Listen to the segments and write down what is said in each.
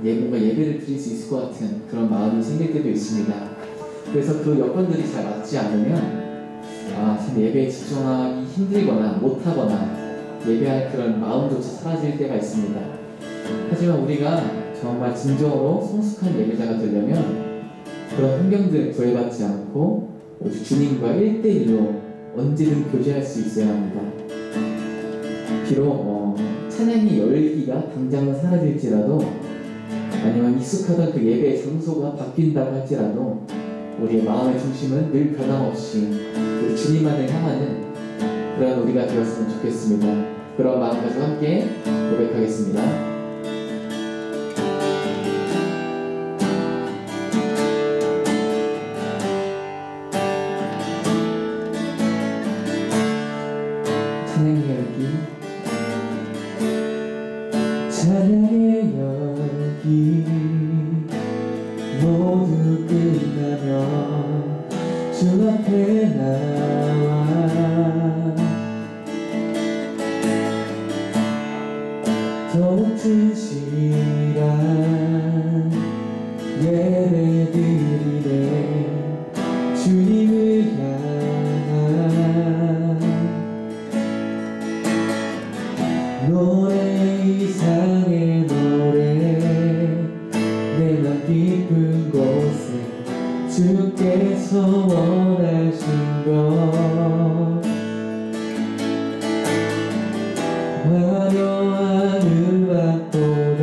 뭔가 예배를 드릴 수 있을 것 같은 그런 마음이 생길 때도 있습니다. 그래서 그 여건들이 잘 맞지 않으면 참 예배에 집중하기 힘들거나 못하거나 예배할 그런 마음조차 사라질 때가 있습니다. 하지만 우리가 정말 진정으로 성숙한 예배자가 되려면 그런 환경들을 구애받지 않고 오직 주님과 1대1로 언제든 교제할 수 있어야 합니다. 비록 찬양의 열기가 당장은 사라질지라도 아니면 익숙하던 그 예배의 장소가 바뀐다고 할지라도 우리의 마음의 중심은 늘 변함없이 우리 주님만을 향하는 그런 우리가 되었으면 좋겠습니다. 그런 마음 가지고 함께 고백하겠습니다. 찬양의 열기 모두 끝나면 주 앞에 나와 더욱 진실한 예배 드리네 주님을 향한 노래 이상의 노래 내 맘 깊은 곳에 주께서 원하신 것 화려한 음악보다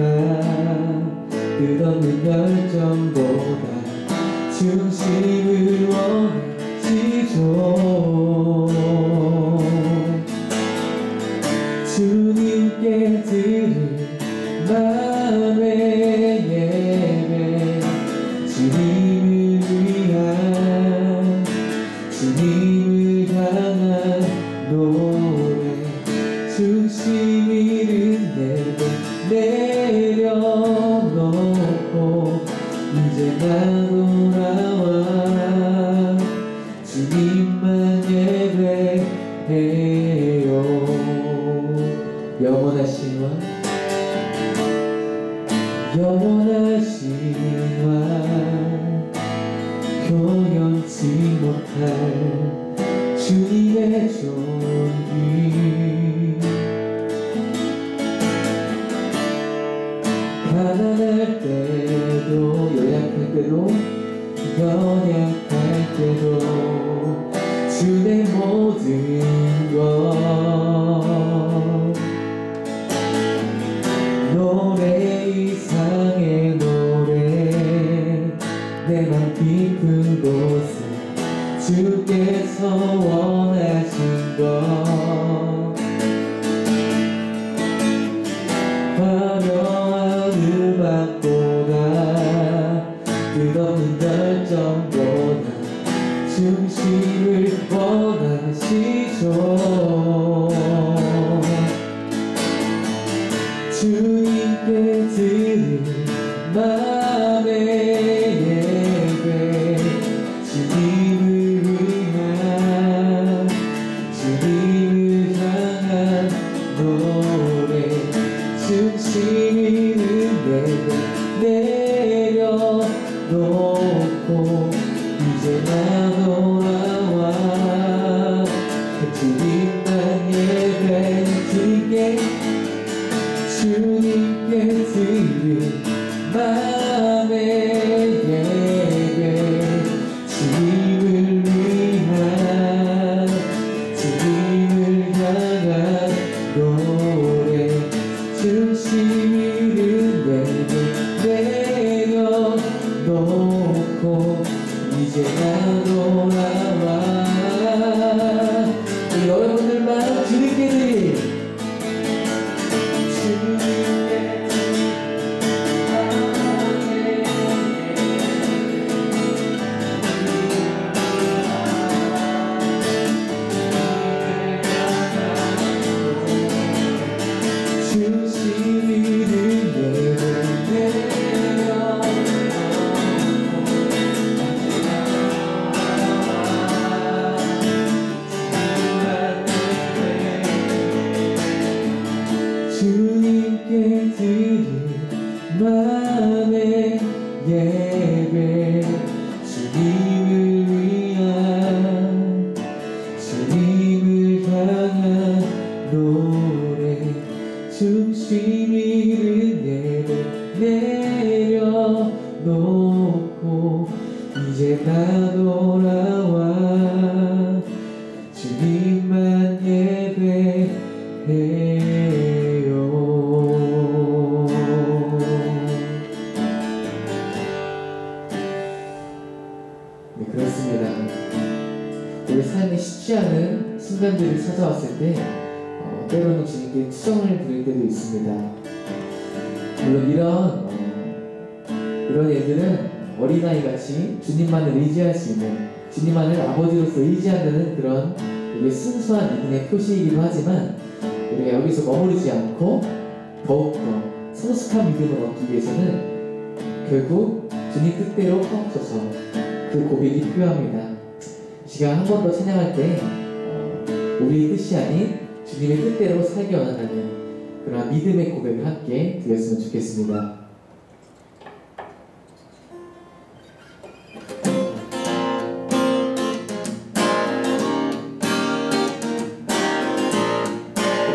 끝없는 열정보다 중심을 원하시죠. 주님께 드릴 마음의 예배 주님을 위한 주님을 향한 노래 중심 잃은 내게 내려놓고 이제 나돌아와 주님만 예배해요. 영원하신 왕 영원하신 왕 표현치 못할 주님의 존귀 가난할 때도 연약할 때도 주의 모든 것 노래 이상의 노래 내 맘 깊은 곳에 주께서 원하신 것 화려한 음악보다 끝없는 열정보다 중심을 원하시죠. 주님께 드릴 마음의 예배 주님을 위한 주님을 향한 노래 중심 있는 내게 내려놓고 이제 나돌아와 주님만 예배 드릴게 주님께 드릴 마음의 맘의 예배 주님을 위한 주님을 향한 노래 중심 있는 예배 내려놓고 이제 다 돌아와 주님만 예배해요. 네, 그렇습니다. 우리 삶이 쉽지 않은 순간들이 찾아왔을 때 때로는 주님께 투정을 부릴 때도 있습니다. 물론 이런 애들은 어린아이같이 주님만을 의지할 수 있는, 주님만을 아버지로서 의지한다는 그런 우리의 순수한 믿음의 표시이기도 하지만, 우리가 여기서 머무르지 않고 더욱더 성숙한 믿음을 얻기 위해서는 결국 주님 뜻대로 하옵소서, 그 고백이 필요합니다. 이 시간 한 번 더 찬양할 때 우리의 뜻이 아닌 주님의 뜻대로 살기 원한다는 그런 믿음의 고백을 함께 드렸으면 좋겠습니다.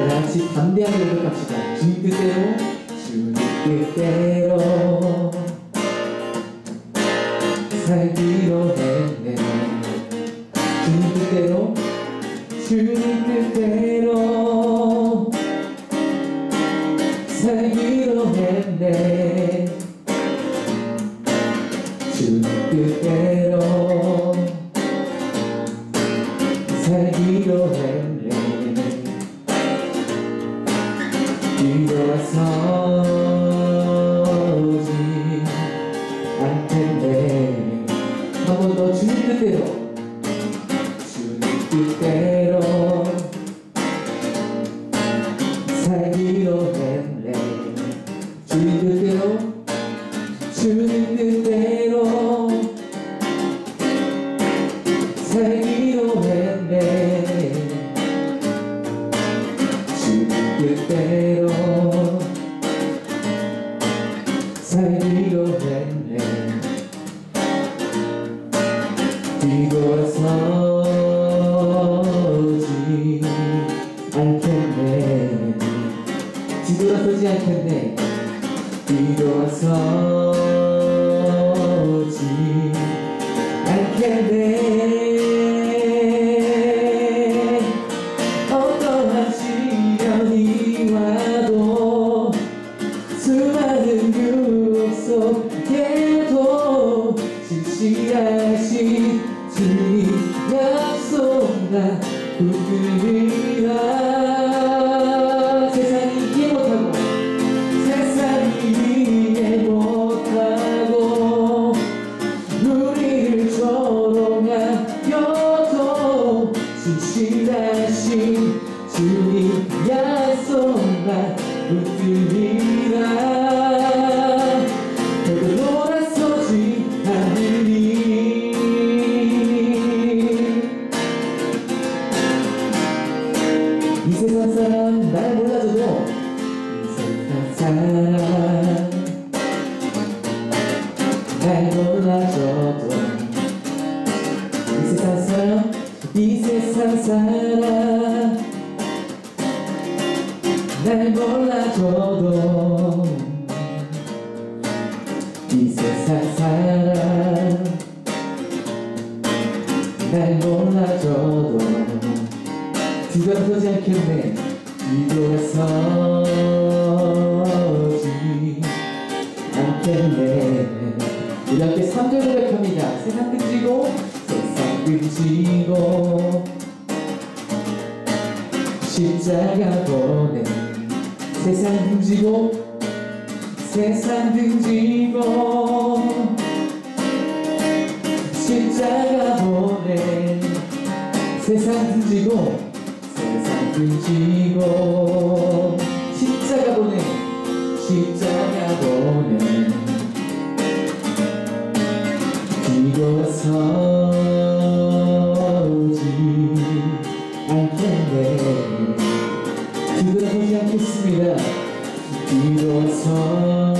같이 담대하게 고백합시다. 주님 뜻대로, 주님 뜻대로 살기로 했네. 주님 뜻대로, 주님 뜻대로 살기로 했네. 주님 뜻대로 살기로 했네. 뒤돌아서지 않겠네. 한 번 더 주님 뜻대로, 주님 뜻대로 살기로 했네. 주님 뜻대로, 주님 뜻대로 살기로 했네. 주님 뜻대로 살기로 했네. 뒤돌아서지 않겠네. 뒤돌아서지 않겠네. 뒤돌아서지 않겠네. 어떠한 시련이 와도 수많은 유혹 속에도 진실하신 주님 약속 나 붙들리라. 세상이 이해 못하고, 세상이 이해 못하고 우리를 조롱하여도 진실하신 주님 약속 나 붙들리라. 돌아서지 않으리. 이 세상 사람 날 몰라줘도, 이 세상 사람 날 몰라줘도, 이 세상 사람, 이 세상 사람 날 몰라줘도, 이 세상 사람 날 몰라줘도 뒤돌아서지 않겠네. 뒤돌아서지 않겠네. 우리 함께 3절 고백합니다. 세상 등지고, 세상 등지고 십자가 보내. 세상 등지고, 세상 등지고 십자가 보내. 세상 등지고, 세상 등지고 십자가 보내. 십자가 보내. 뒤돌아서지 않겠네. 뒤돌아서지 않겠습니다. 뒤돌아서지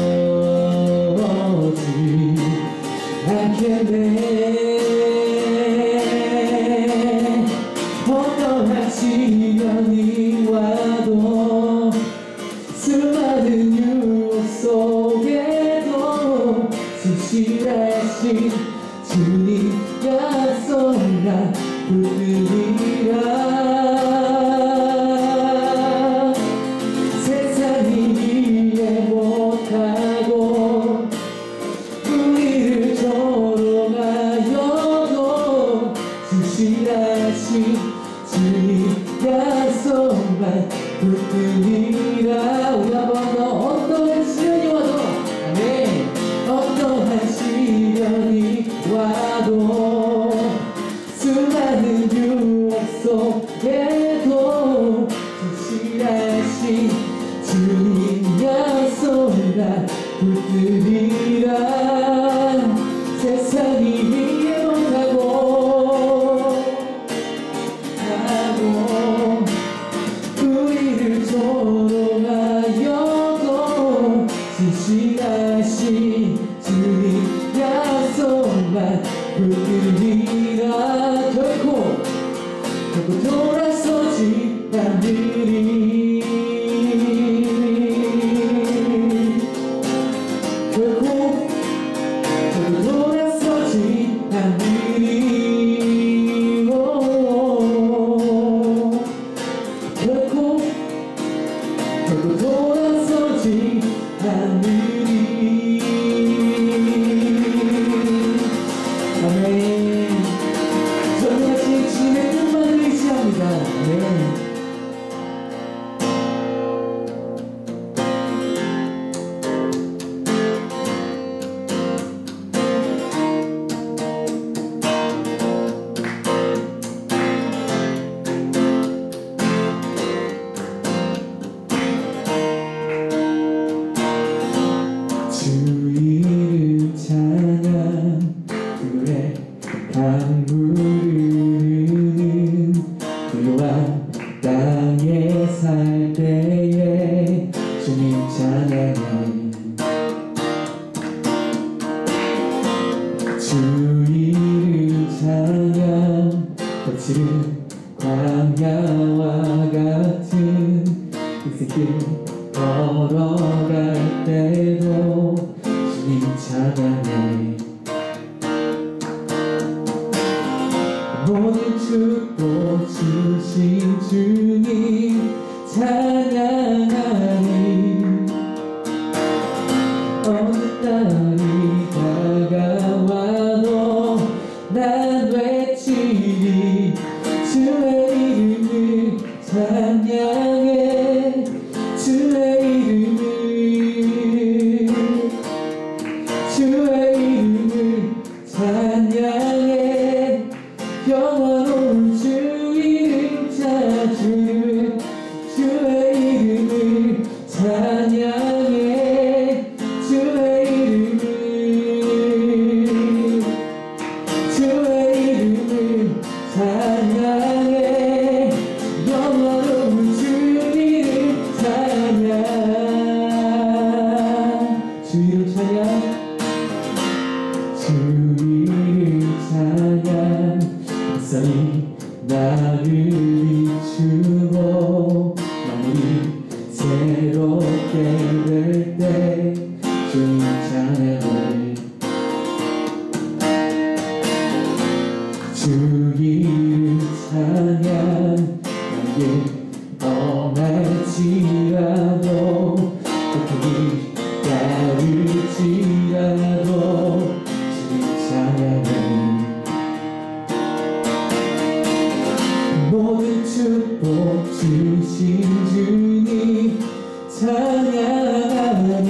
진실하신 주님 약속나 붙들리라. 세상이 이해 못하고 우리를 조롱하여도 진실하신 주님 약속만 붙들리라. 우리 한번 더 어떠한 시련이 와도 아멘. 어떠한 시련이 와도 수많은 유혹 속에도 진실하신 주님 약속나 붙들리라. 세상이 이해 못하고 우리를 조롱하여도 진실하신 주님 약속만 붙들리라. 결코 돌아서지 않으리. 결코 돌아서지 않으리. 결코 돌아서지 않으리. 아멘. 저는 다시 주님의 뜻만을 의지합니다. 아멘. 주 이름 찬양 그의 강물을 흐르는 고요한 땅에 살 때에 주님 찬양해. 주 이름 찬양 거칠은 광야와 같은 그 걸어갈 때도 주님 찬양해. 모든 축복 주신 주님 찬양하니 어느 날이 다가와도 난 외치리. 주의 이름을 찬양해. 주의 이름을 찬양해. 영원한 주 이름 찾으. 주의 이름을 찬양해. 주의 이름을 찬양해. 영원한 주 이름 찬양. 주 이름 찬양. 주 이름 찬양. 햇살이 나를 비추고 만물이 새롭게 될 때 주님 찬양해. 주 이름 찬양. 나에게 떠날지라도 고통이 따를지라도 주님 찬양해. 모든 축복 주신 주님 찬양하니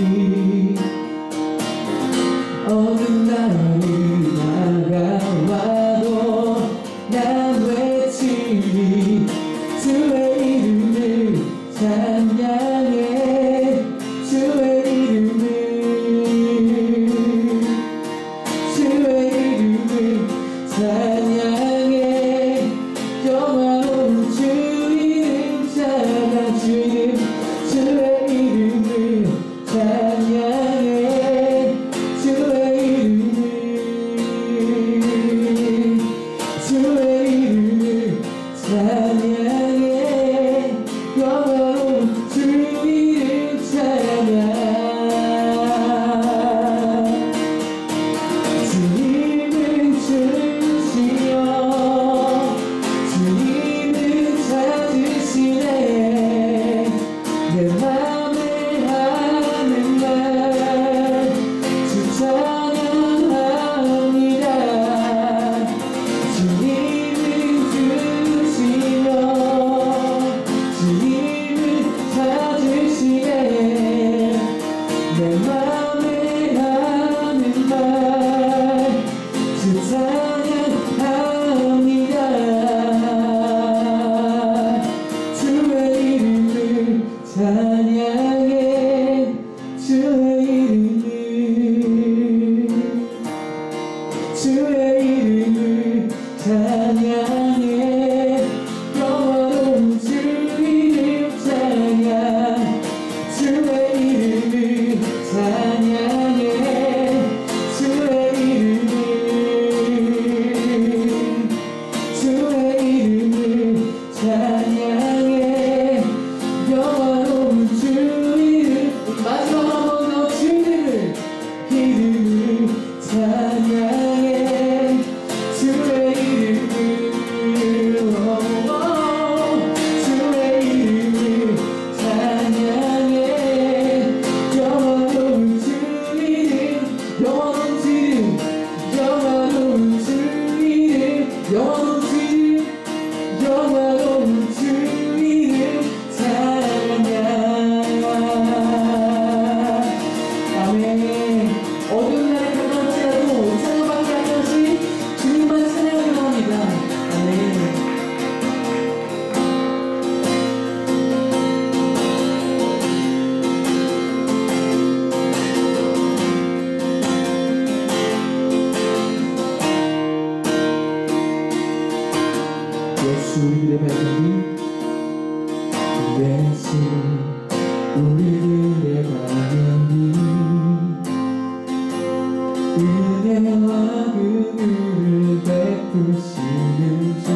은혜와 긍휼을 베푸시는 주,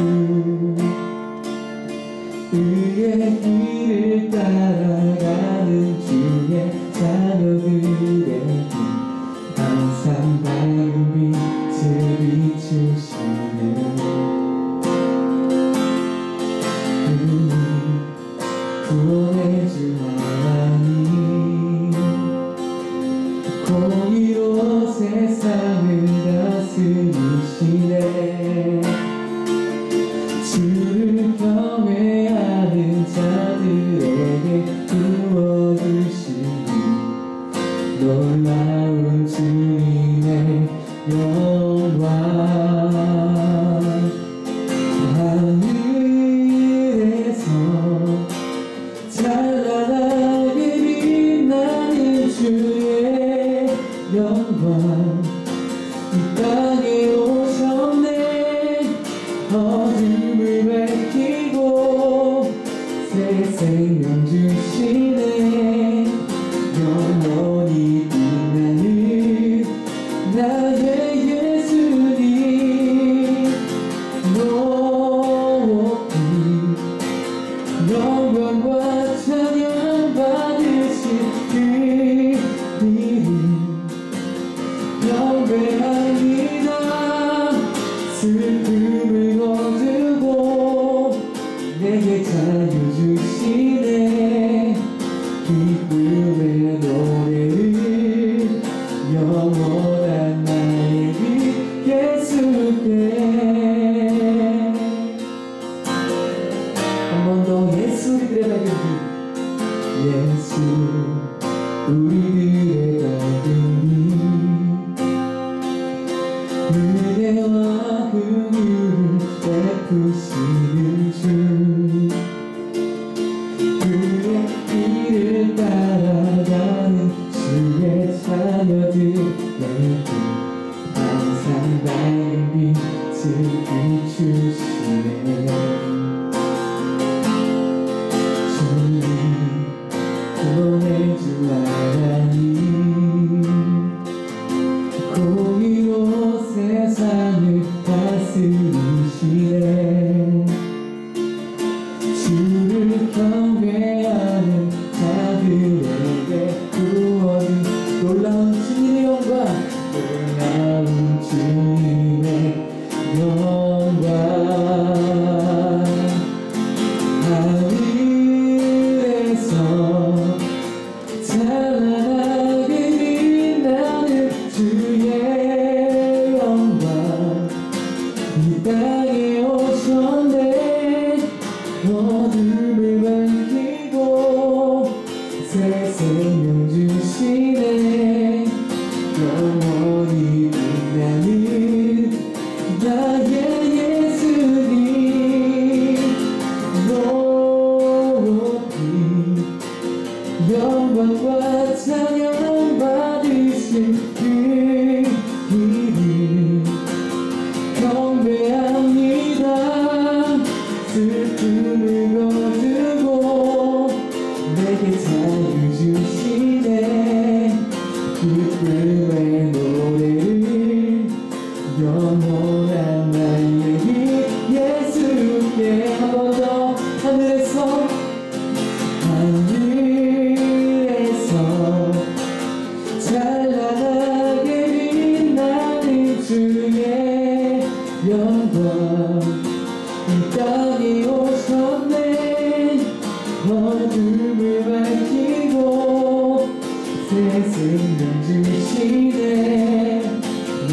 의의 길을 따라가는 주의 자녀들에게 항상 밝은 빛을 비추시네. 그분이 구원의 주 하나님, 공의로 세상을 다스리시네. 주를 경외하는 자들에게 부어주시니 놀라운 주님의 영광. 하늘에서 찬란하게 빛나는 주의 영광, 이 땅에 오셨네. 어둠을 밝히고 새 생명 주시네. 영원히 빛나는 나의 예수님, 높이 영광과 찬양 받으신 그 이름 경배합니다. 슬픔을 거두고 내게 자유 주시네. 기쁨의 노래를 영원한 나의 빛 예수께. 한 번 더 예수 우리들의 밝은 빛, 예수 우리들의 밝은 빛, 은혜와 긍휼을 베푸시는 주, 그의 길을 따라가는 주의 자녀들에게 항상 밝은 빛을 비추시네. 주님 구원의 주 하나님, 공의로 세상을 다스리시네. 주를 경외하는 자들에게 구원이 놀라운 주님의 영광, 놀라운 주님의 영광. 하늘에서 찬란하게 빛나는 주의 영광, 이 땅에 오셨네. 어둠을 밝히고 새 생명 주시네. 영원히 빛나는 나의 예수님, 높이 영광과 찬양 받으신 그 이름 경배합니다. 슬픔을 거두고 내게 자유 주시네. 기쁨의 노래를 영원한 나의 빛 예수께. 한 번 더 하늘에서 찬란하게 빛나는 주의 영광, 이 땅에 오셨네. 어둠을 밝히고 새 생명 주시네.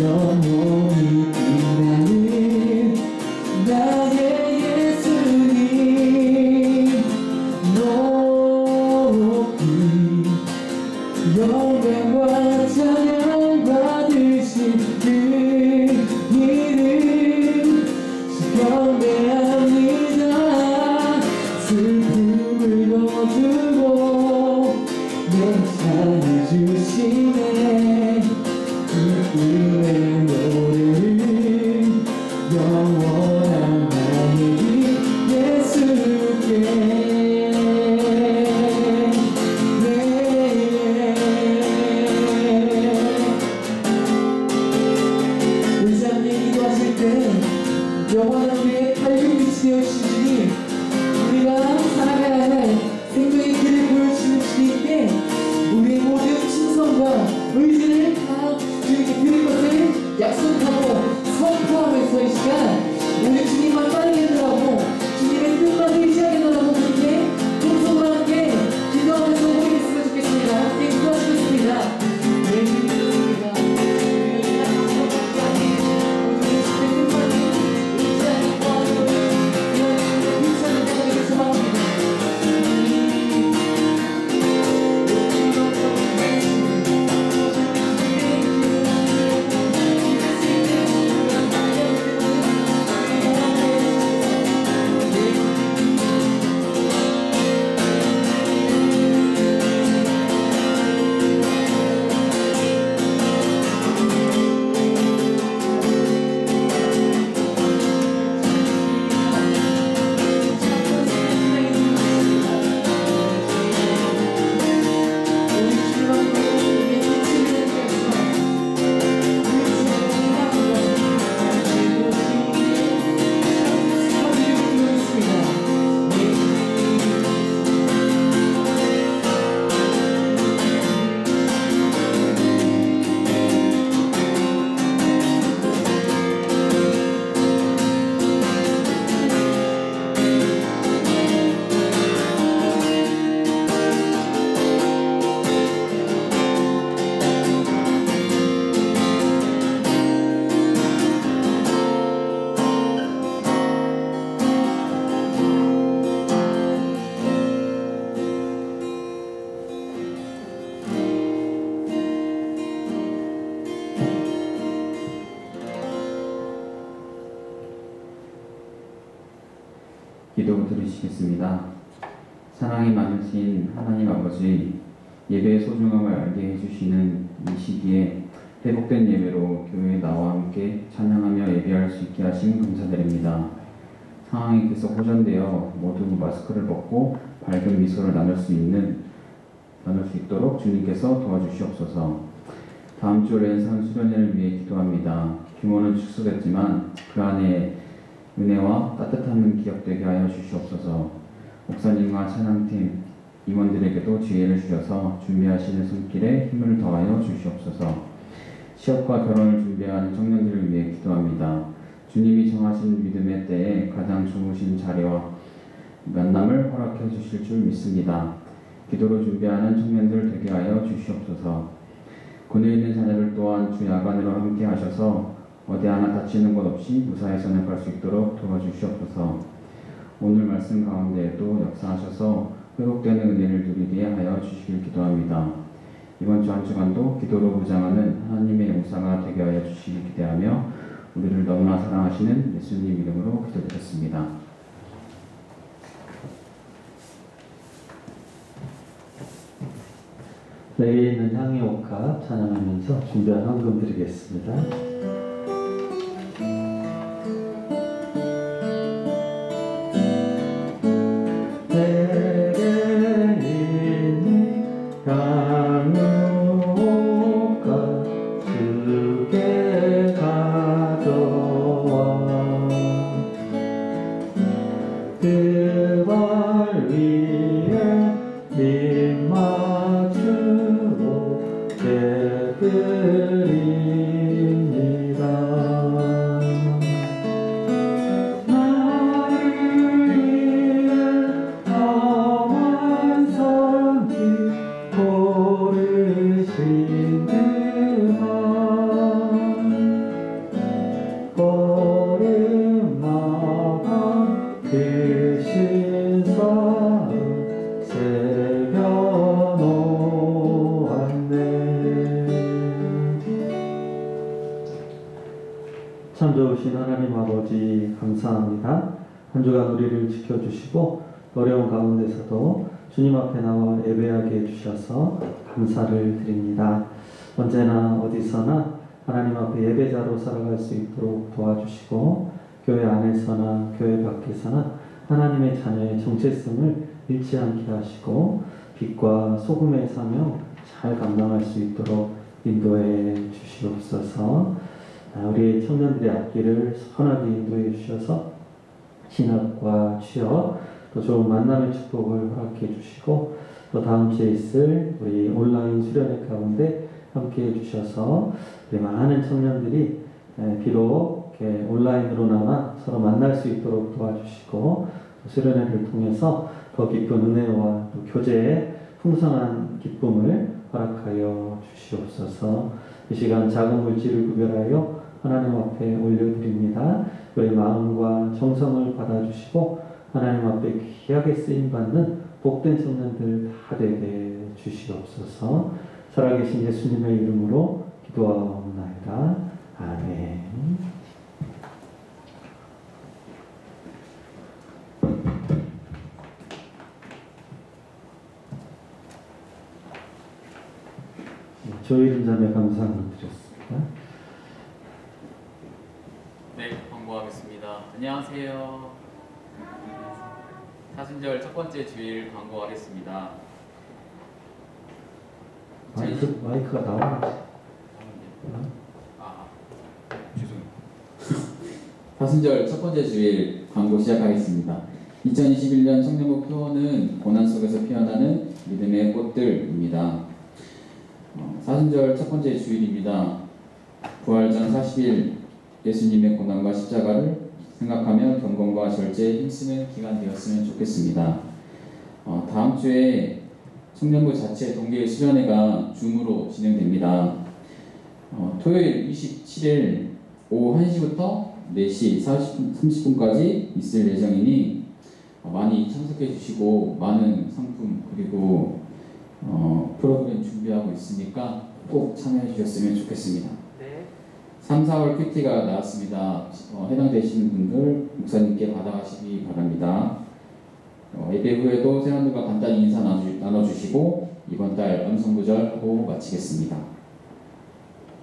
영원히 빛나는 나의 예수님, 높이 영광과 찬양 받으신 그 이름 경배합니다. 슬픔을 거두고 내 자유 주시네. 기쁨의 노래 기도 드리시겠습니다. 사랑이 많으신 하나님 아버지, 예배의 소중함을 알게 해주시는 이 시기에 회복된 예배로 교회에 나와 함께 찬양하며 예배할 수 있게 하심 감사드립니다. 상황이 계속 호전되어 모두 마스크를 벗고 밝은 미소를 나눌 수 있도록 주님께서 도와주시옵소서. 다음 주 랜선 수련회를 위해 기도합니다. 규모는 축소됐지만 그 안에 은혜와 따뜻함은 기억되게 하여 주시옵소서. 목사님과 찬양팀, 임원들에게도 지혜를 주셔서 준비하시는 손길에 힘을 더하여 주시옵소서. 취업과 결혼을 준비하는 청년들을 위해 기도합니다. 주님이 정하신 믿음의 때에 가장 좋으신 자리와 만남을 허락해 주실 줄 믿습니다. 기도로 준비하는 청년들 되게 하여 주시옵소서. 군에 있는 자녀들 또한 주 야간으로 함께 하셔서 어디 하나 다치는 것 없이 무사히 전역할 수 있도록 도와주시옵소서. 오늘 말씀 가운데에도 역사하셔서 회복되는 은혜를 누리게 하여 주시길 기도합니다. 이번 주 한 주간도 기도로 무장하는 하나님의 용사가 되게 하여 주시길 기대하며 우리를 너무나 사랑하시는 예수님 이름으로 기도드렸습니다. 내게 있는 향의 옥합 찬양하면서 준비한 헌금 드리겠습니다. 내게 있는 향의 옥합 주께 가져와 그 발 위에 입 맞추고 깨뜨립니다. 나를 위해 험한 선길 고르신 그만 걸음마다 크신 사랑 새겨놓았네. 참 좋으신 하나님 아버지 감사합니다. 한 주간 우리를 지켜주시고 어려운 가운데서도 주님 앞에 나와 예배하게 해주셔서 감사를 드립니다. 언제나 어디서나 하나님 앞에 예배자로 살아갈 수 있도록 도와주시고 교회 안에서나 교회 밖에서나 하나님의 자녀의 정체성을 잃지 않게 하시고 빛과 소금의 사명 잘 감당할 수 있도록 인도해 주시옵소서. 우리 청년들의 앞길을 선하게 인도해 주셔서 신학과 취업 또 좋은 만남의 축복을 허락해 주시고 또 다음 주에 있을 우리 온라인 수련회 가운데 함께 해주셔서 우리 많은 청년들이 비록 이렇게 온라인으로나마 서로 만날 수 있도록 도와주시고 수련회를 통해서 더 깊은 은혜와 또 교제의 풍성한 기쁨을 허락하여 주시옵소서. 이 시간 작은 물질을 구별하여 하나님 앞에 올려드립니다. 우리 마음과 정성을 받아주시고 하나님 앞에 귀하게 쓰임받는 복된 청년들 다 되게 주시옵소서. 살아계신 예수님의 이름으로 기도하옵나이다. 아멘. 조일은 자매 감사를 드렸습니다. 네, 광고하겠습니다. 안녕하세요. 사순절 첫 번째 주일 광고하겠습니다. 마이크가 나와야지. 죄송해요. 사순절 첫 번째 주일 광고 시작하겠습니다. 2021년 청년부 표어는 고난 속에서 피어나는 믿음의 꽃들입니다. 사순절 첫 번째 주일입니다. 부활전 40일 예수님의 고난과 십자가를 생각하며 경건과 절제에 힘쓰는 기간 되었으면 좋겠습니다. 다음 주에 청년부 자체 동계 수련회가 줌으로 진행됩니다. 토요일 27일 오후 1시부터 4시 30분까지 있을 예정이니 많이 참석해 주시고 많은 상품 그리고 프로그램 준비하고 있으니까 꼭 참여해 주셨으면 좋겠습니다. 네. 3, 4월 큐티가 나왔습니다. 해당되시는 분들 목사님께 받아가시기 바랍니다. 예배 후에도 세원들과 간단히 인사 나눠주시고 이번 달 음성구절하고 마치겠습니다.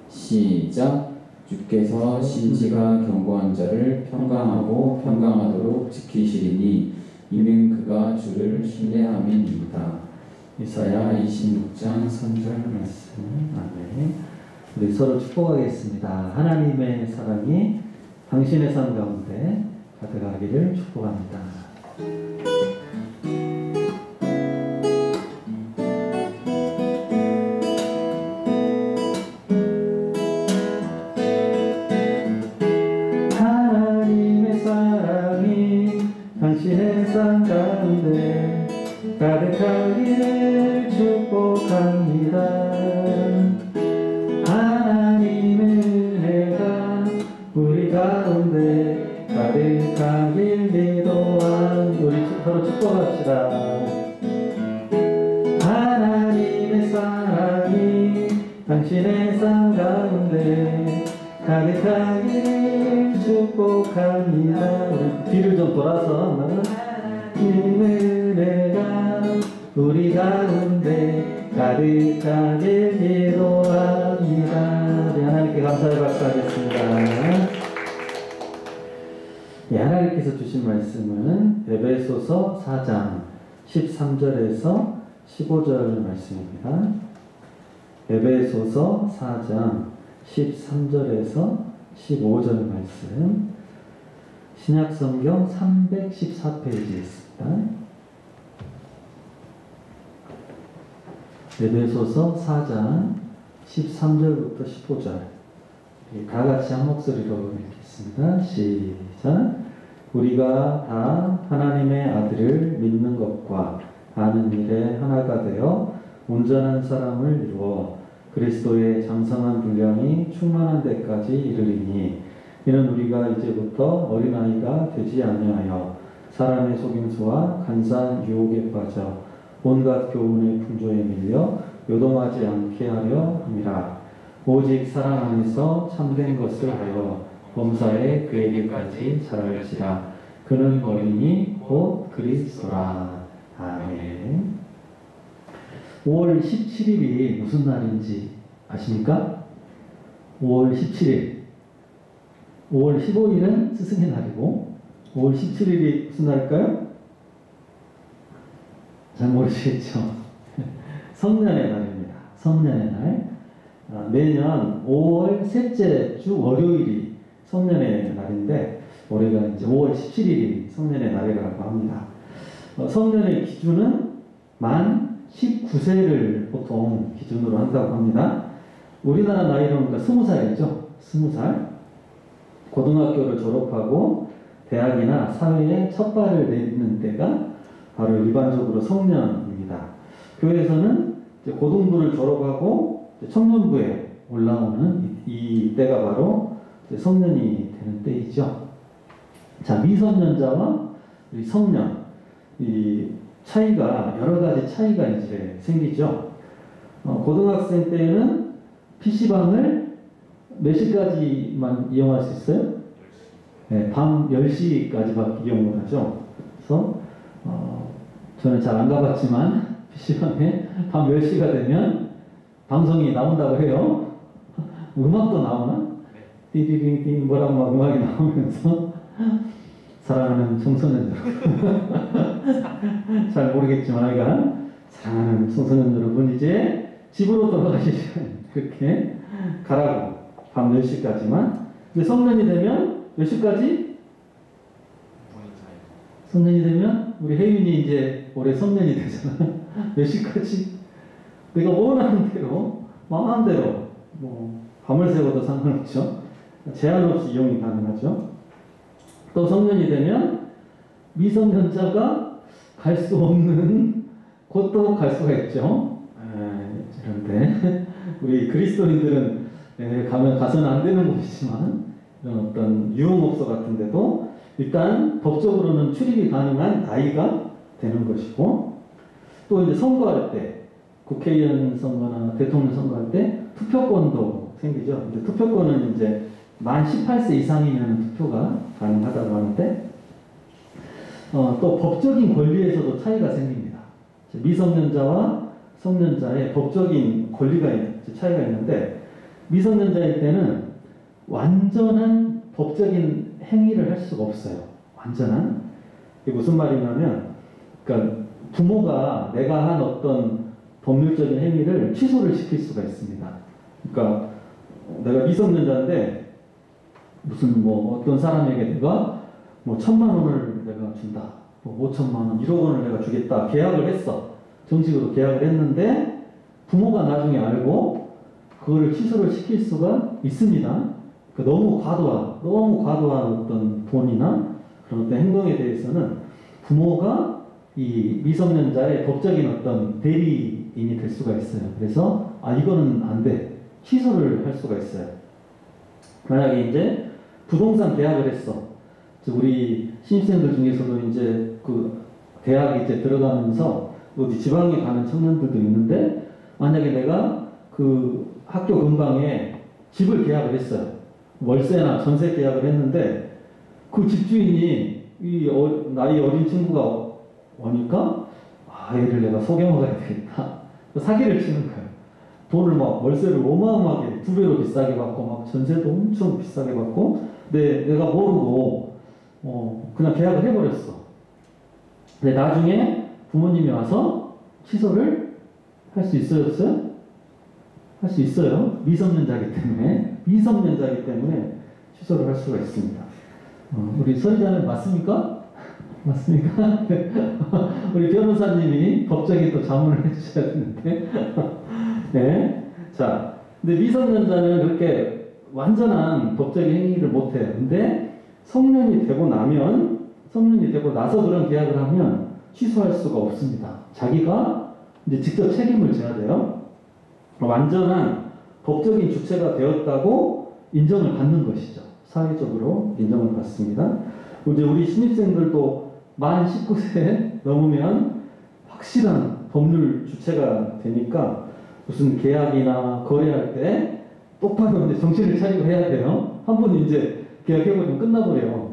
시작. 주께서 심지가 견고한 자를 평강하고 평강하도록 지키시리니 이는 그가 주를 신뢰함이니이다. 이사야 26장 3절 말씀. 아멘. 우리 서로 축복하겠습니다. 하나님의 사랑이 당신의 삶 가운데 가득하기를 축복합니다. 하나님의 사랑이 당신의 삶 가운데 가득하기를 축복합니다. 하나님의 은혜가 우리 가운데 가득하길 기도한 우리 서로 축복합시다. 하나님의 사랑이 당신의 삶 가운데 가득하기를 축복합니다. 우리 뒤를 좀 돌아서 하나님의 은혜가 우리 가운데 가득하길 기도합니다. 네, 하나님께 감사의 박수 하겠습니다. 네, 하나님께서 주신 말씀은 에베소서 4장 13절에서 15절 말씀입니다. 에베소서 4장 13절에서 15절 말씀, 신약성경 314페이지에 있습니다. 에베소서 4장 13절부터 15절 다 같이 한 목소리로 읽겠습니다. 시작. 우리가 다 하나님의 아들을 믿는 것과 아는 일에 하나가 되어 온전한 사람을 이루어 그리스도의 장성한 분량이 충만한 데까지 이르리니 이는 우리가 이제부터 어린아이가 되지 아니하여 사람의 속임수와 간사한 유혹에 빠져 온갖 교훈의 풍조에 밀려 요동하지 않게 하려 함이라. 오직 사랑 안에서 참된 것을 하여 범사에 그에게까지 자랄지라. 그는 어린이 곧 그리스도라. 아멘. 5월 17일이 무슨 날인지 아십니까? 5월 17일. 5월 15일은 스승의 날이고 5월 17일이 무슨 날일까요? 잘 모르시겠죠? 성년의 날입니다. 성년의 날. 매년 5월 셋째 주 월요일이 성년의 날인데 올해가 이제 5월 17일이 성년의 날이라고 합니다. 성년의 기준은 만 19세를 보통 기준으로 한다고 합니다. 우리나라 나이로는 그러니까 20살이죠. 20살. 고등학교를 졸업하고 대학이나 사회에 첫 발을 내딛는 때가 바로 일반적으로 성년입니다. 교회에서는 이제 고등부를 졸업하고 청년부에 올라오는 이 때가 바로 이제 성년이 되는 때이죠. 자, 미성년자와 우리 성년, 이 차이가, 여러 가지 차이가 이제 생기죠. 고등학생 때는 PC방을 몇 시까지만 이용할 수 있어요? 네, 밤 10시까지밖에 이용을 하죠. 그래서 저는 잘 안 가봤지만 PC방에 밤 10시가 되면 방송이 나온다고 해요. 음악도 나오나? 띠디딩딩 뭐라고 막 음악이 나오면서 사랑하는 청소년 여러분 잘 모르겠지만 아이가 사랑하는 청소년 여러분 이제 집으로 돌아가실 시간 그렇게 가라고 밤 10시까지만. 근데 성년이 되면 몇 시까지? 성년이 되면 우리 혜윤이 이제 올해 성년이 되잖아. 몇 시까지? 내가 원하는 대로 마음대로 뭐 밤을 새워도 상관없죠. 제한 없이 이용이 가능하죠. 또 성년이 되면 미성년자가 갈 수 없는 곳도 갈 수가 있죠. 그런데 우리 그리스도인들은 가면 가서는 안 되는 곳이지만 이런 어떤 유흥업소 같은 데도 일단 법적으로는 출입이 가능한 나이가 되는 것이고, 또 이제 선거할 때 국회의원 선거나 대통령 선거할 때 투표권도 생기죠. 근데 투표권은 이제 만 18세 이상이면 투표가 가능하다고 하는데 또 법적인 권리에서도 차이가 생깁니다. 미성년자와 성년자의 법적인 권리가 차이가 있는데, 미성년자일 때는 완전한 법적인 행위를 할 수가 없어요. 완전한. 이게 무슨 말이냐면, 그러니까 부모가 내가 한 어떤 법률적인 행위를 취소를 시킬 수가 있습니다. 그러니까 내가 미성년자인데 무슨 뭐 어떤 사람에게 내가 뭐 1,000만 원을 내가 준다, 뭐 5천만 원, 1억 원을 내가 주겠다 계약을 했어. 정식으로 계약을 했는데 부모가 나중에 알고 그거를 취소를 시킬 수가 있습니다. 그러니까 너무 과도한 어떤 돈이나 그런 어떤 행동에 대해서는 부모가 이 미성년자의 법적인 어떤 대리인이 될 수가 있어요. 그래서 이거는 안 돼, 취소를 할 수가 있어요. 만약에 이제 부동산 계약을 했어. 우리 신입생들 중에서도 이제 그 대학에 이제 들어가면서 어디 지방에 가는 청년들도 있는데, 만약에 내가 그 학교 근방에 집을 계약을 했어요. 월세나 전세 계약을 했는데 그 집주인이 나이 어린 친구가 오니까 얘를 내가 속여 먹어야 되겠다, 사기를 치는 거예요. 돈을 막 월세를 어마어마하게 2배로 비싸게 받고 막 전세도 엄청 비싸게 받고, 근데 내가 모르고 그냥 계약을 해버렸어. 근데 나중에 부모님이 와서 취소를 할 수 있어요? 할 수 있어요. 미성년자이기 때문에 취소를 할 수가 있습니다. 우리 서리자매 맞습니까? 맞습니까? 우리 변호사님이 법적인 또 자문을 해주셔야 되는데. 네. 자, 근데 미성년자는 그렇게 완전한 법적인 행위를 못해요. 근데 성년이 되고 나서 그런 계약을 하면 취소할 수가 없습니다. 자기가 이제 직접 책임을 져야 돼요. 완전한 법적인 주체가 되었다고 인정을 받는 것이죠. 사회적으로 인정을 받습니다. 이제 우리 신입생들도 만 19세 넘으면 확실한 법률 주체가 되니까 무슨 계약이나 거래할 때 똑바로 이제 정신을 차리고 해야 돼요. 한 번 이제 계약해버리면 끝나버려요.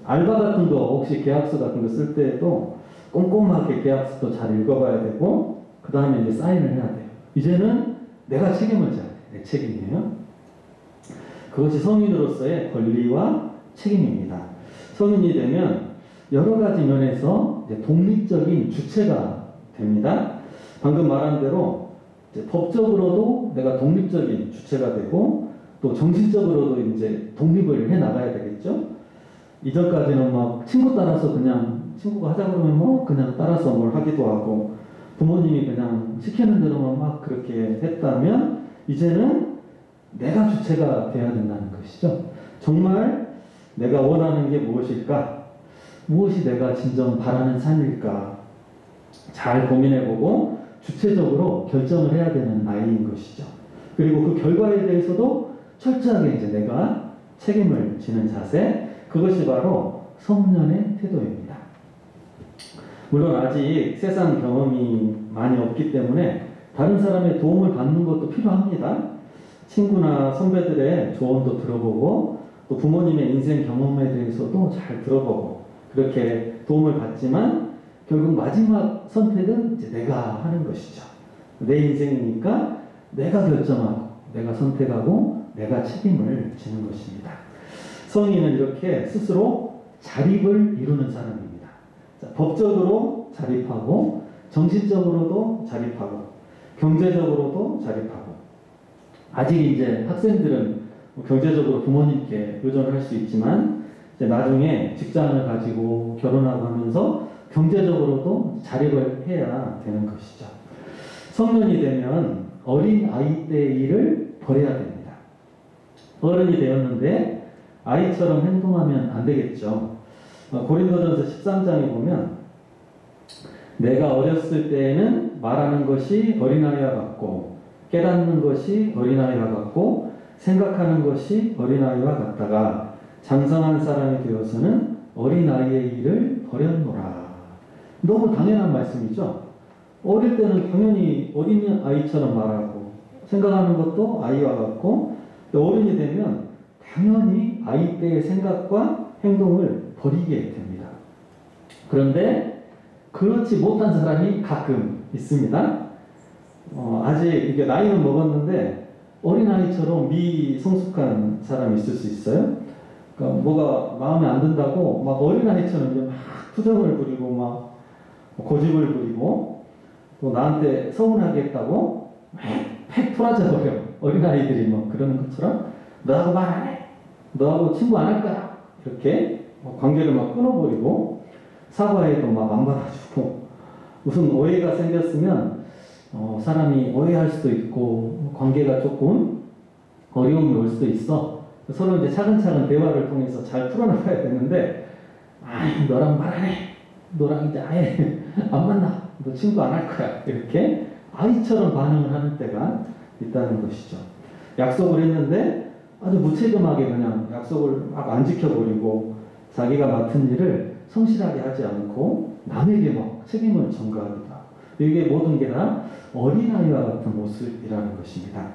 알바 같은 거, 혹시 계약서 같은 거 쓸 때도 꼼꼼하게 계약서도 잘 읽어봐야 되고, 그 다음에 이제 사인을 해야 돼요. 이제는 내가 책임을 져야 돼. 내 책임이에요. 그것이 성인으로서의 권리와 책임입니다. 성인이 되면 여러 가지 면에서 이제 독립적인 주체가 됩니다. 방금 말한 대로 이제 법적으로도 내가 독립적인 주체가 되고, 또 정신적으로도 이제 독립을 해 나가야 되겠죠. 이전까지는 막 친구 따라서 그냥 친구가 하자 그러면 뭐 그냥 따라서 뭘 하기도 하고, 부모님이 그냥 시키는 대로만 막 그렇게 했다면, 이제는 내가 주체가 돼야 된다는 것이죠. 정말 내가 원하는 게 무엇일까? 무엇이 내가 진정 바라는 삶일까? 잘 고민해보고 주체적으로 결정을 해야 되는 나이인 것이죠. 그리고 그 결과에 대해서도 철저하게 이제 내가 책임을 지는 자세, 그것이 바로 성년의 태도입니다. 물론 아직 세상 경험이 많이 없기 때문에 다른 사람의 도움을 받는 것도 필요합니다. 친구나 선배들의 조언도 들어보고, 또 부모님의 인생 경험에 대해서도 잘 들어보고, 그렇게 도움을 받지만 결국 마지막 선택은 이제 내가 하는 것이죠. 내 인생이니까 내가 결정하고, 내가 선택하고, 내가 책임을 지는 것입니다. 성인은 이렇게 스스로 자립을 이루는 사람입니다. 자, 법적으로 자립하고, 정신적으로도 자립하고, 경제적으로도 자립하고. 아직 이제 학생들은 경제적으로 부모님께 의존을 할 수 있지만, 이제 나중에 직장을 가지고 결혼하고 하면서 경제적으로도 자립을 해야 되는 것이죠. 성년이 되면 어린 아이 때의 일을 버려야 됩니다. 어른이 되었는데 아이처럼 행동하면 안 되겠죠. 고린도전서 13장에 보면, 내가 어렸을 때에는 말하는 것이 어린아이와 같고, 깨닫는 것이 어린아이와 같고, 생각하는 것이 어린아이와 같다가 장성한 사람이 되어서는 어린아이의 일을 버렸노라. 너무 당연한 말씀이죠. 어릴 때는 당연히 어린아이처럼 말하고, 생각하는 것도 아이와 같고, 어른이 되면 당연히 아이 때의 생각과 행동을 버리게 됩니다. 그런데 그렇지 못한 사람이 가끔 있습니다. 아직 이게 나이는 먹었는데 어린아이처럼 미성숙한 사람이 있을 수 있어요. 그러니까 뭐가 마음에 안 든다고 막 어린아이처럼 이제 막 투정을 부리고 막 고집을 부리고 또 나한테 서운하게 했다고 팩 토라져 버려. 어린아이들이 막 그러는 것처럼 너하고 말 안 해. 너하고 친구 안 할 거야. 이렇게 관계를 막 끊어버리고 사과해도 막 안 받아주고 무슨 오해가 생겼으면 사람이 오해할 수도 있고 관계가 조금 어려움이 올 수도 있어. 서로 이제 차근차근 대화를 통해서 잘 풀어나가야 되는데 너랑 말 안 해. 너랑 이제 아예 안 만나. 너 친구 안 할 거야. 이렇게 아이처럼 반응을 하는 때가 있다는 것이죠. 약속을 했는데 아주 무책임하게 그냥 약속을 막 안 지켜버리고 자기가 맡은 일을 성실하게 하지 않고 남에게 막 책임을 전가합니다. 이게 모든 게 다 어린아이와 같은 모습이라는 것입니다.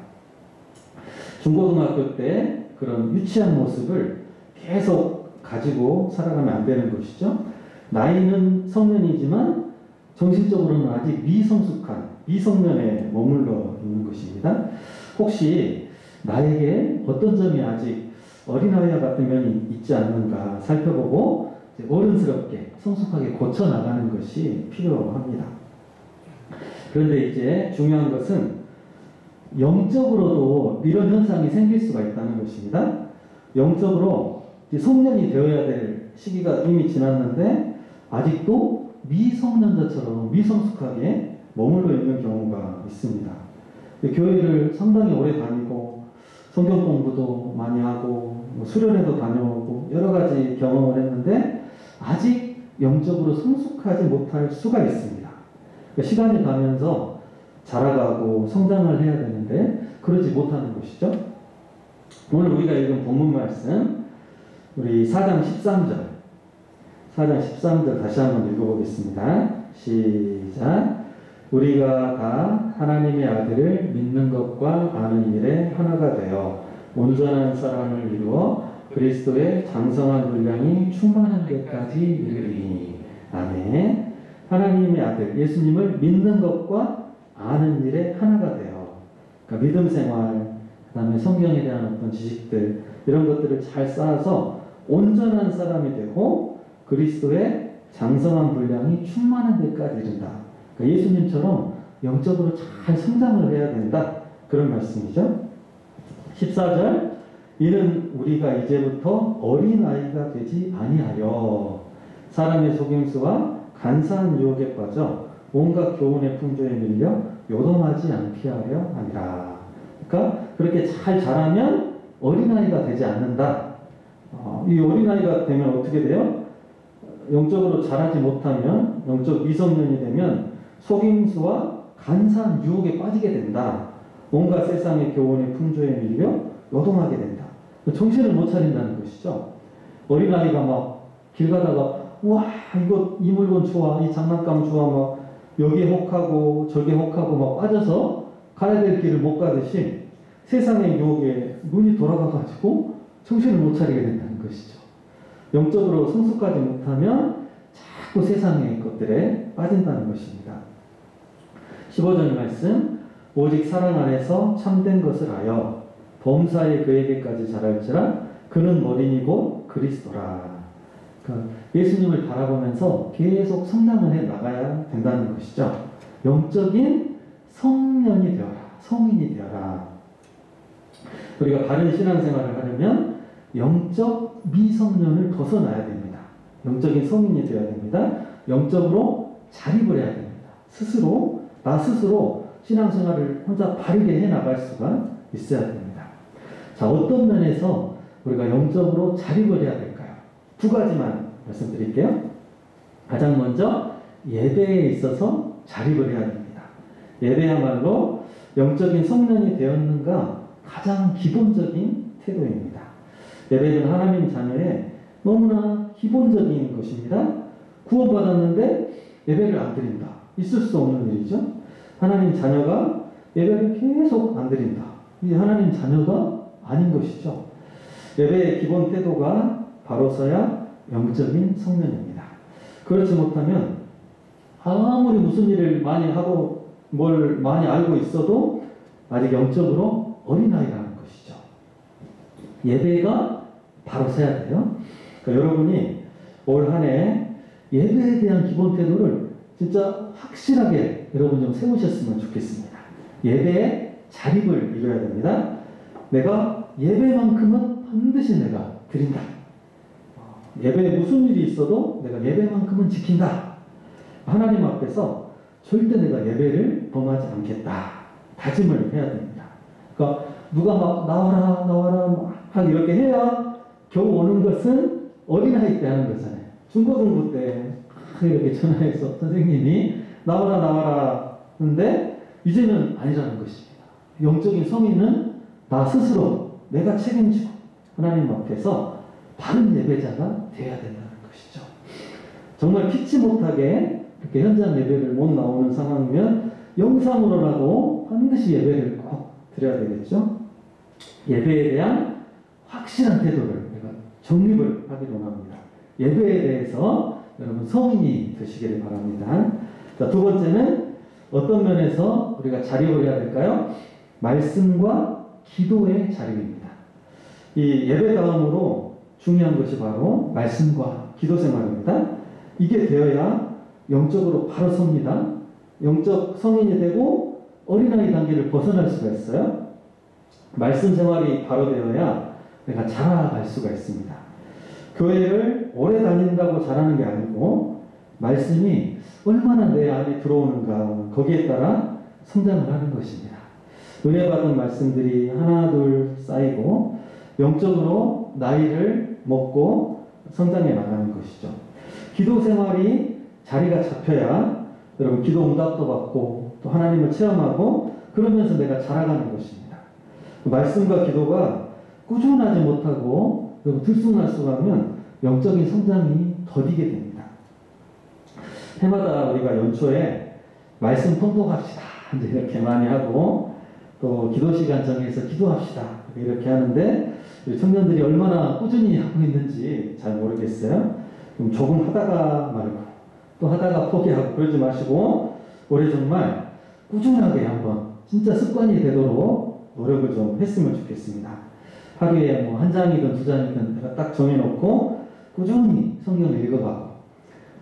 중고등학교 때 그런 유치한 모습을 계속 가지고 살아가면 안 되는 것이죠. 나이는 성년이지만 정신적으로는 아직 미성숙한 미성년에 머물러 있는 것입니다. 혹시 나에게 어떤 점이 아직 어린아이와 같은 면이 있지 않는가 살펴보고 어른스럽게 성숙하게 고쳐나가는 것이 필요합니다. 그런데 이제 중요한 것은 영적으로도 이런 현상이 생길 수가 있다는 것입니다. 영적으로 성년이 되어야 될 시기가 이미 지났는데 아직도 미성년자처럼 미성숙하게 머물러 있는 경우가 있습니다. 교회를 상당히 오래 다니고 성경 공부도 많이 하고 수련회도 다녀오고 여러 가지 경험을 했는데 아직 영적으로 성숙하지 못할 수가 있습니다. 시간이 가면서 자라가고 성장을 해야 되는데 그러지 못하는 것이죠. 오늘 우리가 읽은 본문 말씀 우리 4장 13절 다시 한번 읽어보겠습니다. 시작. 우리가 다 하나님의 아들을 믿는 것과 아는 일에 하나가 되어 온전한 사람을 이루어 그리스도의 장성한 분량이 충만한 데까지 이르리니. 아멘. 하나님의 아들 예수님을 믿는 것과 아는 일에 하나가 되어, 그러니까 믿음 생활, 그 다음에 성경에 대한 어떤 지식들 이런 것들을 잘 쌓아서 온전한 사람이 되고 그리스도의 장성한 분량이 충만한 데까지 이른다. 그러니까 예수님처럼 영적으로 잘 성장을 해야 된다. 그런 말씀이죠. 14절 이는 우리가 이제부터 어린아이가 되지 아니하여 사람의 속임수와 간사한 유혹에 빠져 온갖 교훈의 풍조에 밀려 요동하지 않게 하려 함이라. 그러니까 그렇게 잘 자라면 어린아이가 되지 않는다. 이 어린아이가 되면 어떻게 돼요? 영적으로 자라지 못하면 영적 미성년이 되면 속임수와 간사한 유혹에 빠지게 된다. 온갖 세상의 교훈의 풍조에 밀려 요동하게 된다. 정신을 못 차린다는 것이죠. 어린아이가 막 길 가다가 와 이거 이 물건 좋아, 이 장난감 좋아, 막 여기에 혹하고 저기에 혹하고 막 빠져서 가야 될 길을 못 가듯이 세상의 유혹에 눈이 돌아가가지고 정신을 못 차리게 된다는 것이죠. 영적으로 성숙하지 못하면 자꾸 세상의 것들에 빠진다는 것입니다. 15절 말씀 오직 사랑 안에서 참된 것을 하여 범사에 그에게까지 자랄지라 그는 머리니 곧 그리스도라. 그러니까 예수님을 바라보면서 계속 성장을 해 나가야 된다는 것이죠. 영적인 성년이 되어라. 성인이 되어라. 우리가 바른 신앙생활을 하려면 영적 미성년을 벗어나야 됩니다. 영적인 성인이 되어야 됩니다. 영적으로 자립을 해야 됩니다. 나 스스로 신앙생활을 혼자 바르게 해나갈 수가 있어야 됩니다. 자, 어떤 면에서 우리가 영적으로 자립을 해야 될까요? 두 가지만 말씀드릴게요. 가장 먼저 예배에 있어서 자립을 해야 됩니다. 예배야말로 영적인 성년이 되었는가 가장 기본적인 태도입니다. 예배는 하나님 자녀의 너무나 기본적인 것입니다. 구원받았는데 예배를 안 드린다. 있을 수 없는 일이죠. 하나님 자녀가 예배를 계속 안 드린다. 이게 하나님 자녀가 아닌 것이죠. 예배의 기본 태도가 바로서야 영적인 성년입니다. 그렇지 못하면 아무리 무슨 일을 많이 하고 뭘 많이 알고 있어도 아직 영적으로 어린아이라는 것이죠. 예배가 바로 서야 돼요. 그러니까 여러분이 올 한 해 예배에 대한 기본 태도를 진짜 확실하게 여러분 좀 세우셨으면 좋겠습니다. 예배에 자립을 이뤄야 됩니다. 내가 예배만큼은 반드시 내가 드린다. 예배에 무슨 일이 있어도 내가 예배만큼은 지킨다. 하나님 앞에서 절대 내가 예배를 범하지 않겠다. 다짐을 해야 됩니다. 그러니까 누가 막 나와라 막 이렇게 해야 겨우 오는 것은 어린아이 때 하는 거잖아요. 중고등부 때 이렇게 전화해서 선생님이 나와라 하는데 이제는 아니라는 것입니다. 영적인 성인은 나 스스로 내가 책임지고 하나님 앞에서 바른 예배자가 되어야 된다는 것이죠. 정말 피치 못하게 이렇게 현장 예배를 못 나오는 상황이면 영상으로라도 반드시 예배를 꼭 드려야 되겠죠. 예배에 대한 확실한 태도를 내가 정립을 하기로 합니다. 예배에 대해서 여러분 성인이 되시기를 바랍니다. 자, 두 번째는 어떤 면에서 우리가 자립을 해야 될까요? 말씀과 기도의 자립입니다. 이 예배 다음으로 중요한 것이 바로 말씀과 기도 생활입니다. 이게 되어야 영적으로 바로 섭니다. 영적 성인이 되고 어린아이 단계를 벗어날 수가 있어요. 말씀 생활이 바로 되어야 내가 자라갈 수가 있습니다. 교회를 오래 다닌다고 자라는 게 아니고 말씀이 얼마나 내 안에 들어오는가 거기에 따라 성장을 하는 것입니다. 은혜 받은 말씀들이 하나 둘 쌓이고 영적으로 나이를 먹고 성장해 나가는 것이죠. 기도 생활이 자리가 잡혀야 여러분 기도 응답도 받고 또 하나님을 체험하고 그러면서 내가 자라가는 것입니다. 말씀과 기도가 꾸준하지 못하고 들쑥날쑥하면 영적인 성장이 더디게 됩니다. 해마다 우리가 연초에 말씀 통독합시다 이렇게 많이 하고 또 기도 시간 정해서 기도합시다 이렇게 하는데 청년들이 얼마나 꾸준히 하고 있는지 잘 모르겠어요. 조금 하다가 말고 또 하다가 포기하고 그러지 마시고 올해 정말 꾸준하게 한번 진짜 습관이 되도록 노력을 좀 했으면 좋겠습니다. 하루에 뭐 한 장이든 두 장이든 내가 딱 정해놓고 꾸준히 성경을 읽어가고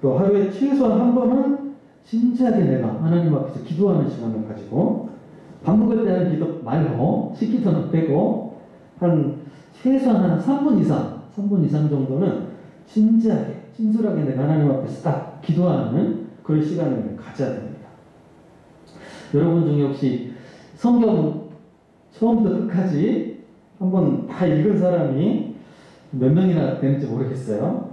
또 하루에 최소한 한 번은 진지하게 내가 하나님 앞에서 기도하는 시간을 가지고 밥 먹을 때 하는 기도 말고 식기도는 빼고 한 최소한 한 3분 이상 정도는 진지하게 진솔하게 내가 하나님 앞에서 딱 기도하는 그런 시간을 가져야 됩니다. 여러분 중에 혹시 성경 처음부터 끝까지 한번 다 읽은 사람이 몇 명이나 되는지 모르겠어요.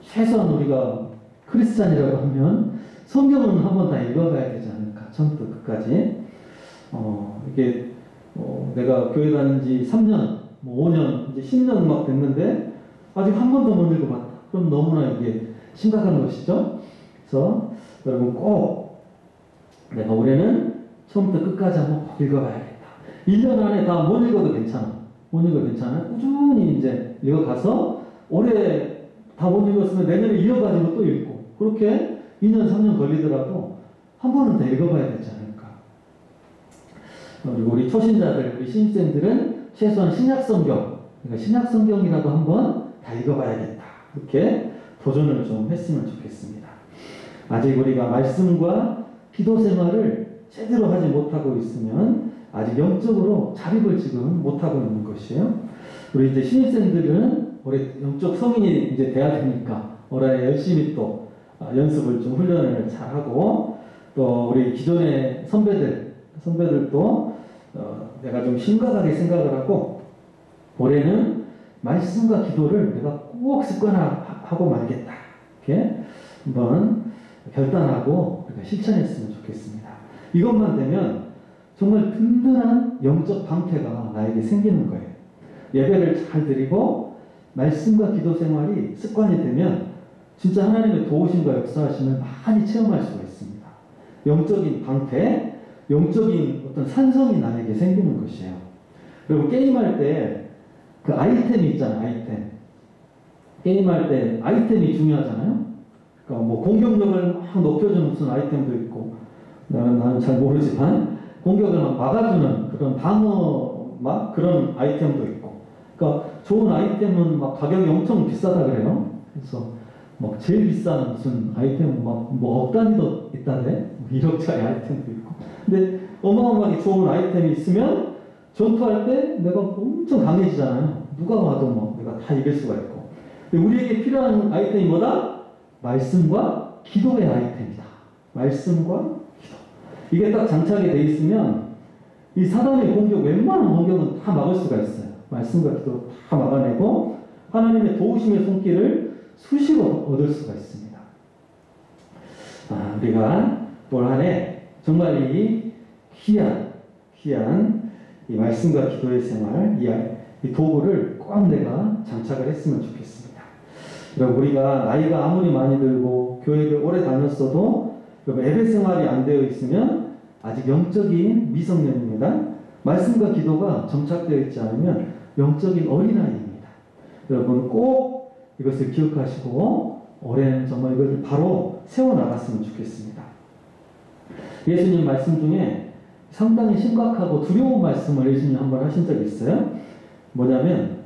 최소한 우리가 크리스찬이라고 하면 성경은 한번 다 읽어가야 되지 않을까. 처음부터 끝까지. 이게 내가 교회 다닌 지 3년, 5년, 이제 10년 막 됐는데 아직 한 번도 못 읽어봤다. 그럼 너무나 이게 심각한 것이죠. 그래서 여러분 꼭 내가 올해는 처음부터 끝까지 한번 꼭 읽어봐야겠다. 1년 안에 다 못 읽어도 괜찮아. 못 읽어도 괜찮아. 꾸준히 이제 읽어가서 올해 다 못 읽었으면 내년에 이어가지고 또 읽고 그렇게 2년, 3년 걸리더라도 한 번은 더 읽어봐야 되지 않을까. 그리고 우리 초신자들, 우리 신입생들은 최소한 신약성경, 그러니까 신약성경이라도 한번 다 읽어봐야겠다. 이렇게 도전을 좀 했으면 좋겠습니다. 아직 우리가 말씀과 기도 생활을 제대로 하지 못하고 있으면 아직 영적으로 자립을 지금 못하고 있는 것이에요. 우리 이제 신입생들은 올해 영적 성인이 이제 돼야 되니까 올해 열심히 또 연습을 좀 훈련을 잘 하고 또 우리 기존의 선배들도 내가 좀 심각하게 생각을 하고 올해는 말씀과 기도를 내가 꼭 습관화하고 말겠다. 이렇게 한번 결단하고 우리가 실천했으면 좋겠습니다. 이것만 되면 정말 든든한 영적 방패가 나에게 생기는 거예요. 예배를 잘 드리고 말씀과 기도 생활이 습관이 되면 진짜 하나님의 도우심과 역사하심을 많이 체험할 수가 있습니다. 영적인 방패, 영적인 어떤 산성이 나에게 생기는 것이에요. 그리고 게임할 때 그 아이템이 있잖아요. 아이템. 게임할 때 아이템이 중요하잖아요. 그러니까 뭐 공격력을 막 높여주는 무슨 아이템도 있고, 나는 잘 모르지만 공격을 막 막아주는 그런 방어 막 그런 아이템도 있고, 그러니까 좋은 아이템은 막 가격이 엄청 비싸다 그래요. 그래서 막 제일 비싼 무슨 아이템 뭐 억 단위도 있다네. 1억짜리 아이템도 있고. 근데 어마어마하게 좋은 아이템이 있으면 전투할 때 내가 엄청 강해지잖아요. 누가 와도 뭐 내가 다 이길 수가 있고. 근데 우리에게 필요한 아이템이 뭐다? 말씀과 기도의 아이템이다. 말씀과 기도. 이게 딱 장착이 돼 있으면 이 사단의 공격, 웬만한 공격은 다 막을 수가 있어요. 말씀과 기도 다 막아내고 하나님의 도우심의 손길을 수시로 얻을 수가 있습니다. 우리가 올 한 해 정말 이 귀한 이 말씀과 기도의 생활, 이 도구를 꼭 내가 장착을 했으면 좋겠습니다. 여러분, 우리가 나이가 아무리 많이 들고 교회를 오래 다녔어도 예배 생활이 안 되어 있으면 아직 영적인 미성년입니다. 말씀과 기도가 정착되어 있지 않으면 영적인 어린아이입니다. 여러분 꼭 이것을 기억하시고 올해는 정말 이것을 바로 세워나갔으면 좋겠습니다. 예수님 말씀 중에 상당히 심각하고 두려운 말씀을 예수님 한번 하신 적이 있어요. 뭐냐면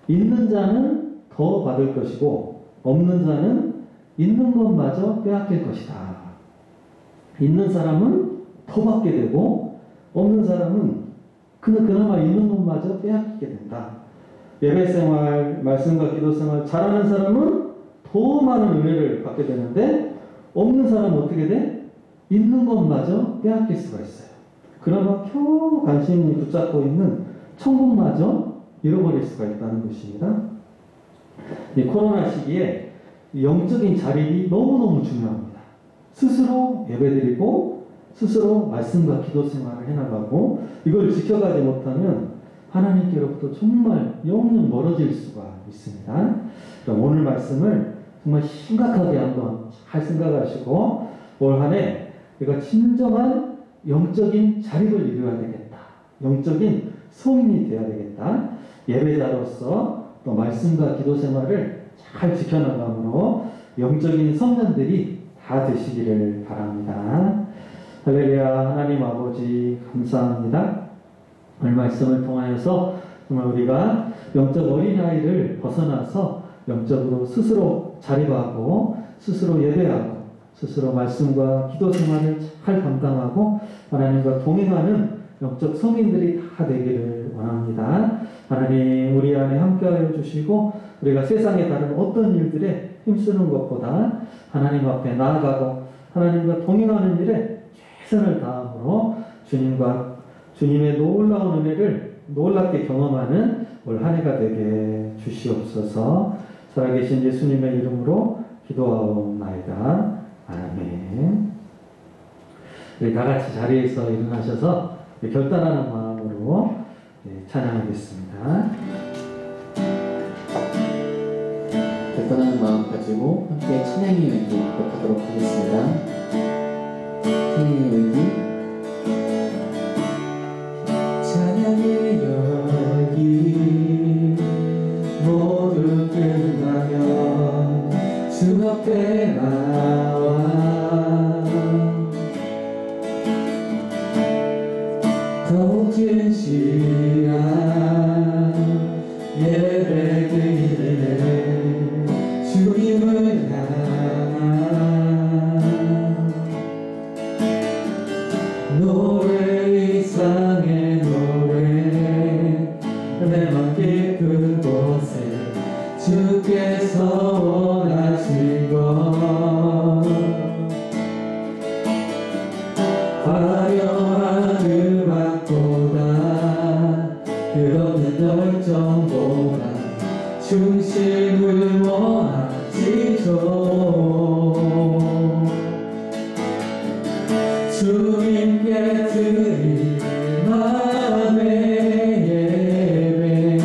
있는 자는 더 받을 것이고 없는 자는 있는 것마저 빼앗길 것이다. 있는 사람은 더 받게 되고 없는 사람은 그나마 있는 것마저 빼앗기게 된다. 예배생활, 말씀과 기도생활 잘하는 사람은 더 많은 은혜를 받게 되는데 없는 사람은 어떻게 돼? 있는 것마저 빼앗길 수가 있어요. 그러나 겨우 관심이 붙잡고 있는 천국마저 잃어버릴 수가 있다는 것입니다. 이 코로나 시기에 영적인 자립이 너무너무 중요합니다. 스스로 예배드리고 스스로 말씀과 기도 생활을 해나가고 이걸 지켜가지 못하면 하나님께로부터 정말 영영 멀어질 수가 있습니다. 그럼 오늘 말씀을 정말 심각하게 한번 잘 생각하시고 올 한 해 내가 진정한 영적인 자립을 이루어야 되겠다. 영적인 성인이 되어야 되겠다. 예배자로서 또 말씀과 기도 생활을 잘 지켜나감으로 영적인 성년들이 다 되시기를 바랍니다. 할렐루야. 하나님 아버지 감사합니다. 오늘 말씀을 통하여서 정말 우리가 영적 어린아이를 벗어나서 영적으로 스스로 자립하고 스스로 예배하고 스스로 말씀과 기도 생활을 잘 감당하고 하나님과 동행하는 영적 성인들이 다 되기를 원합니다. 하나님 우리 안에 함께하여 주시고 우리가 세상에 다른 어떤 일들에 힘쓰는 것보다 하나님 앞에 나아가고 하나님과 동행하는 일에 최선을 다함으로 주님의 놀라운 은혜를 놀랍게 경험하는 올 한 해가 되게 주시옵소서. 살아계신 예수님의 이름으로 기도하옵나이다. 아멘. 우리 다 같이 자리에서 일어나셔서 결단하는 마음으로 찬양하겠습니다. 결단하는 마음 가지고 함께 찬양의 의기 고백하도록 하겠습니다. 찬양의 의기. 찬양의 열기 모두 끝나면 주 앞에 나와 더욱 진실한 예배드리네 주님을 향한 노래 이상의 노래 내 맘 깊은 곳에 주께서 원하신 것 화려한 음악보다 끝없는 열정보다 중심을 원하시죠. 주님께 드릴 마음의 예배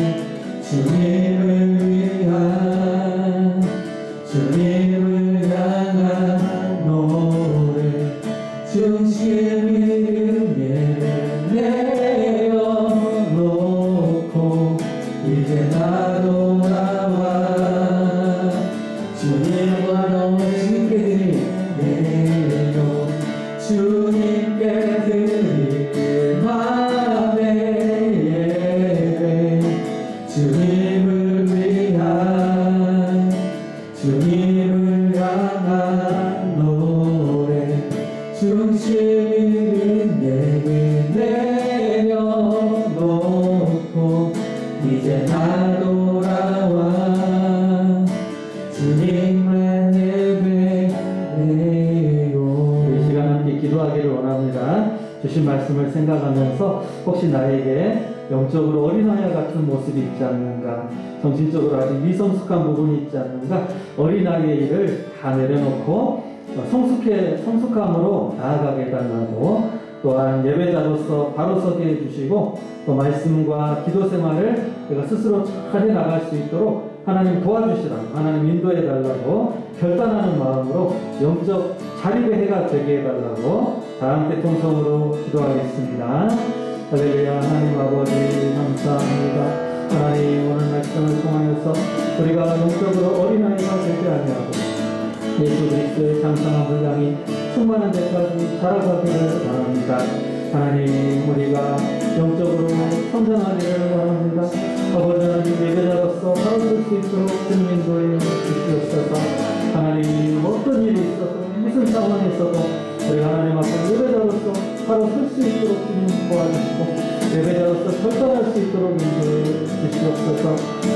주님을 향한 노래 중심 있는 예배 내려놓고 이제 나도 나와 주님과 이제 나 돌아와 주님만 예배드리고. 이 시간 함께 기도하기를 원합니다. 주신 말씀을 생각하면서 혹시 나에게 영적으로 어린아이 같은 모습이 있지 않는가, 정신적으로 아직 미성숙한 부분이 있지 않는가, 어린아이의 일을 다 내려놓고 성숙함으로 나아가게 해달라고, 또한 예배자로서 바로 서게 해주시고 또 말씀과 기도 생활을 내가 스스로 잘 해나갈 수 있도록 하나님 도와주시라고, 하나님 인도해달라고 결단하는 마음으로 영적 자립의 해가 되게 해달라고 다 함께 통성으로 기도하겠습니다. 할렐루야. 하나님 아버지 감사합니다. 하나님 오늘 말씀을 통하여서 우리가 영적으로 어린아이가 되지 아니하고 예수 그리스도의 장성한 분량이 충만한 데까지 자라가기를 원합니다. 하나님 우리가 영적으로 성장하기를 원합니다. 아버지 하나님 예배자로서 살아갈 수 있도록 주님 인도해 주시옵소서. 하나님 어떤 일이 있어도 무슨 상황이 있어도 우리 하나님 앞에 예배자로서 바로 설 수 있도록 주님 도와주시고 예배자로서 결단할 수 있도록 인도해 주시옵소서.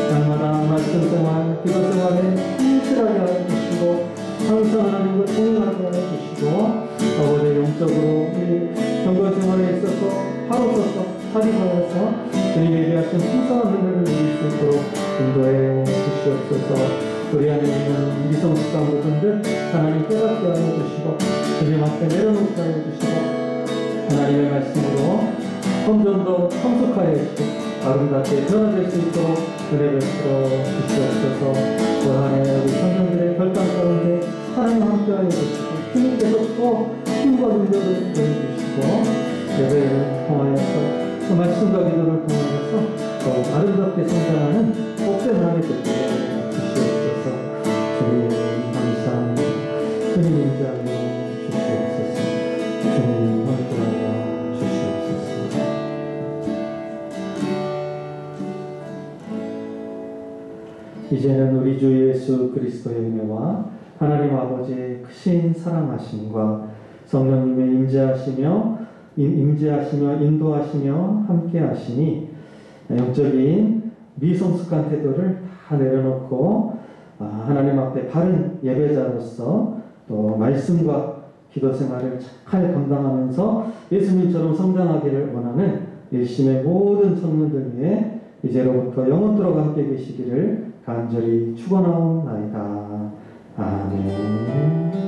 날마다 말씀 생활, 기도 생활에 충실하게 하여 주시고 항상 하나님과 동행하게 하여 주시고 아버지 영적으로 이 경건 생활에 있어서 바로 서서 살인하여서 주님 예배하신 풍성한 은혜를 누릴 수 있도록 인도해 주시옵소서. 우리 안에 있는 미성숙한 부분들 하나님 깨닫게 하여 주시고 주님 앞에 내려놓게 하여 주시고 하나님의 말씀으로 점점 더 성숙하여 주시고 아름답게 변화될 수 있도록 은혜 베풀어 주시옵소서. 올 한해 우리 성령들의 결단 가운데 하나님 함께하여 주시고 주님께서 또 힘과 능력을 보여주시고 예배를 통하여서 그 말씀과 기도를 통하여서 더욱 아름답게 성장하는 복된 한 해 되게 주시옵소서. 주님 감사합니다. 주님 인자하여 주시옵소서. 주님 함께하여 주시옵소서. 이제는 우리 주 예수 그리스도의 은혜와 하나님 아버지의 크신 사랑하심과 성령님의 임재하시며 인도하시며 함께하시니 영적인 미성숙한 태도를 다 내려놓고 하나님 앞에 바른 예배자로서 또 말씀과 기도 생활을 잘 감당하면서 예수님처럼 성장하기를 원하는 일심의 모든 청년들 위해 이제로부터 영원토록 함께 계시기를 간절히 축원하옵나이다. 아멘.